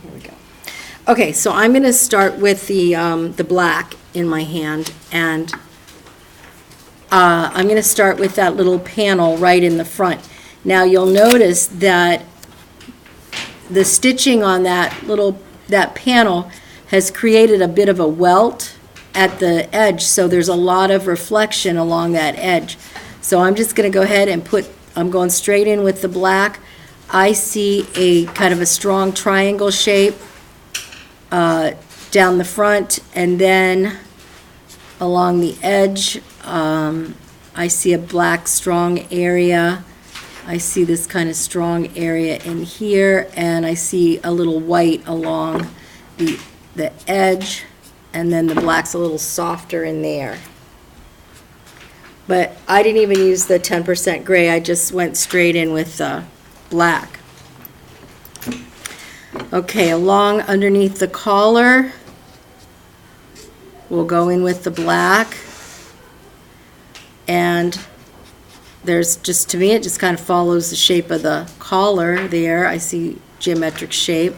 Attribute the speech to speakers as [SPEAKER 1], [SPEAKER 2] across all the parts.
[SPEAKER 1] Here we go. Okay, so I'm going to start with the black in my hand, and I'm going to start with that little panel right in the front. Now you'll notice that the stitching on that panel has created a bit of a welt at the edge, so there's a lot of reflection along that edge. So I'm just going to go ahead and I'm going straight in with the black. I see a kind of a strong triangle shape down the front, and then along the edge I see a black strong area. I see this kind of strong area in here, and I see a little white along the edge, and then the black's a little softer in there. But I didn't even use the 10% gray, I just went straight in with black. Okay, along underneath the collar, we'll go in with the black, and there's just, to me, it just kind of follows the shape of the collar there. I see geometric shape.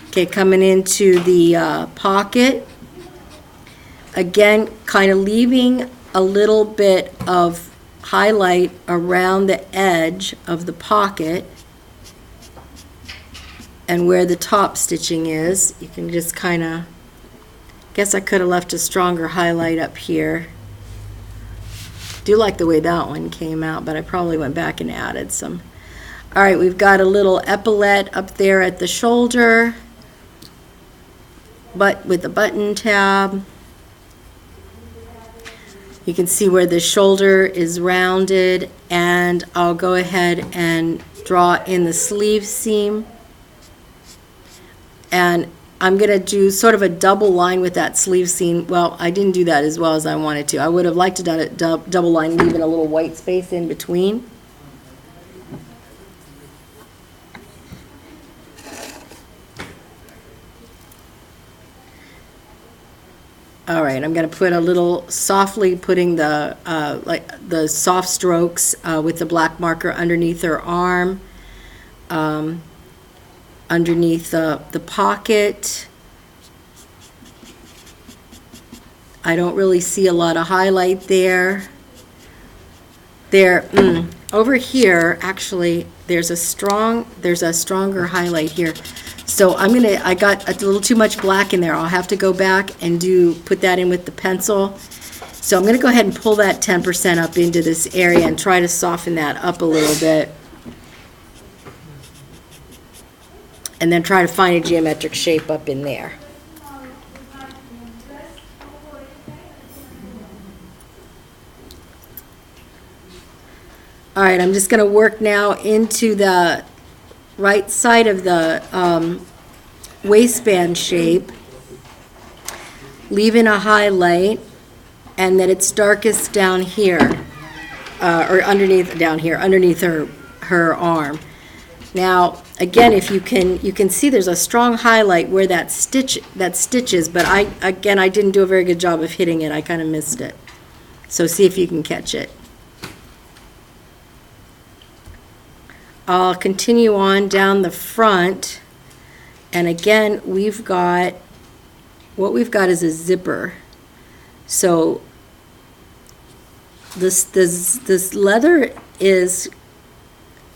[SPEAKER 1] Okay, coming into the pocket, again, kind of leaving a little bit of highlight around the edge of the pocket and where the top stitching is. You can just kind of, guess I could have left a stronger highlight up here. Do like the way that one came out, but I probably went back and added some. All right, we've got a little epaulette up there at the shoulder, but with the button tab. You can see where the shoulder is rounded, and I'll go ahead and draw in the sleeve seam. And I'm going to do sort of a double line with that sleeve seam. Well, I didn't do that as well as I wanted to. I would have liked to done it double line, leaving a little white space in between. All right, I'm going to put a little, softly putting the like the soft strokes with the black marker underneath her arm, underneath the pocket. I don't really see a lot of highlight there. Over here, actually, there's a stronger highlight here. So I got a little too much black in there. I'll have to go back and put that in with the pencil. So I'm going to go ahead and pull that 10% up into this area and try to soften that up a little bit. And then try to find a geometric shape up in there. All right, I'm just going to work now into the right side of the waistband shape, leaving a highlight, and that it's darkest down here, or underneath down here, underneath her arm. Now, again, if you can see there's a strong highlight where that stitches, but I didn't do a very good job of hitting it. I kind of missed it. So see if you can catch it. I'll continue on down the front, and again, what we've got is a zipper. So this leather is,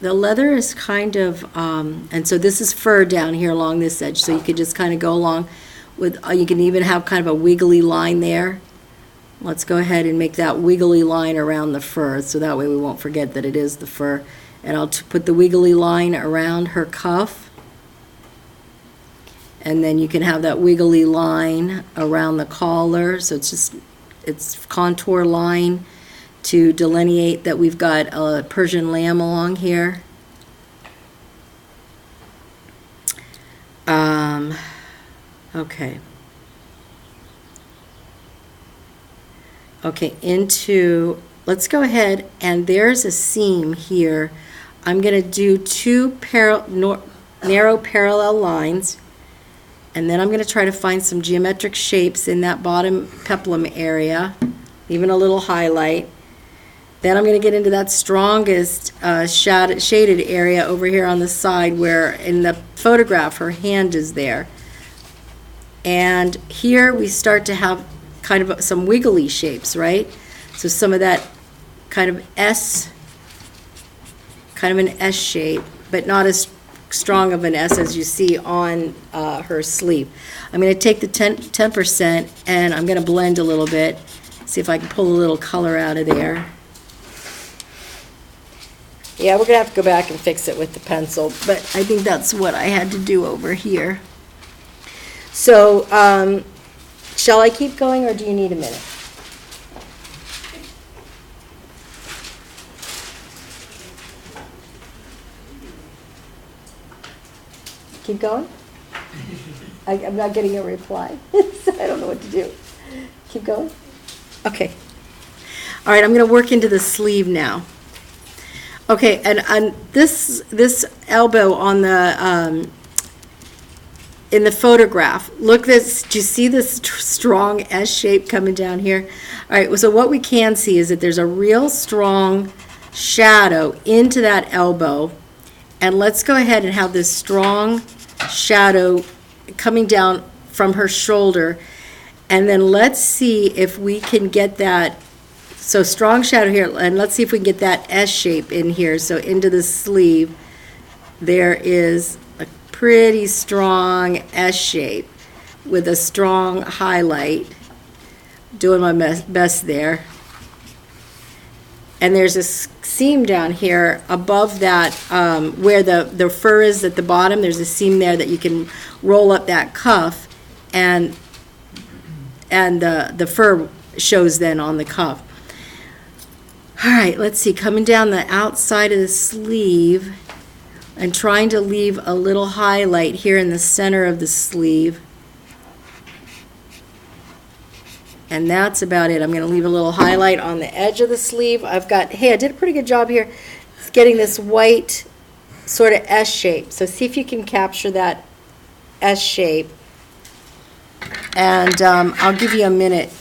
[SPEAKER 1] the leather is kind of, and so this is fur down here along this edge, so you could just kind of go along with, you can even have kind of a wiggly line there. Let's go ahead and make that wiggly line around the fur, so that way we won't forget that it is the fur. And I'll put the wiggly line around her cuff, and then you can have that wiggly line around the collar, so it's contour line to delineate that we've got a Persian lamb along here. Okay. Okay, let's go ahead, and there's a seam here. I'm going to do two narrow parallel lines, and then I'm going to try to find some geometric shapes in that bottom peplum area, leaving a little highlight. Then I'm going to get into that strongest shaded area over here on the side where in the photograph her hand is there. And here we start to have kind of some wiggly shapes, right? So some of that kind of an S shape, but not as strong of an S as you see on her sleeve. I'm going to take the 10% and I'm going to blend a little bit, see if I can pull a little color out of there. Yeah, we're going to have to go back and fix it with the pencil, but I think that's what I had to do over here. So, shall I keep going or do you need a minute? Keep going? I'm not getting a reply, so I don't know what to do. Keep going? Okay. All right, I'm going to work into the sleeve now. Okay, and this elbow on the in the photograph, look this. Do you see this strong S shape coming down here? All right. So what we can see is that there's a real strong shadow into that elbow, and let's go ahead and have this strong shadow coming down from her shoulder, and then let's see if we can get that. So strong shadow here, and let's see if we can get that S shape in here. So into the sleeve, there is a pretty strong S shape with a strong highlight. Doing my best there. And there's a seam down here above that where the fur is at the bottom. There's a seam there that you can roll up that cuff, and the fur shows then on the cuff. All right, let's see, coming down the outside of the sleeve and trying to leave a little highlight here in the center of the sleeve. And that's about it. I'm going to leave a little highlight on the edge of the sleeve. I did a pretty good job here getting this white sort of S shape. So see if you can capture that S shape. And I'll give you a minute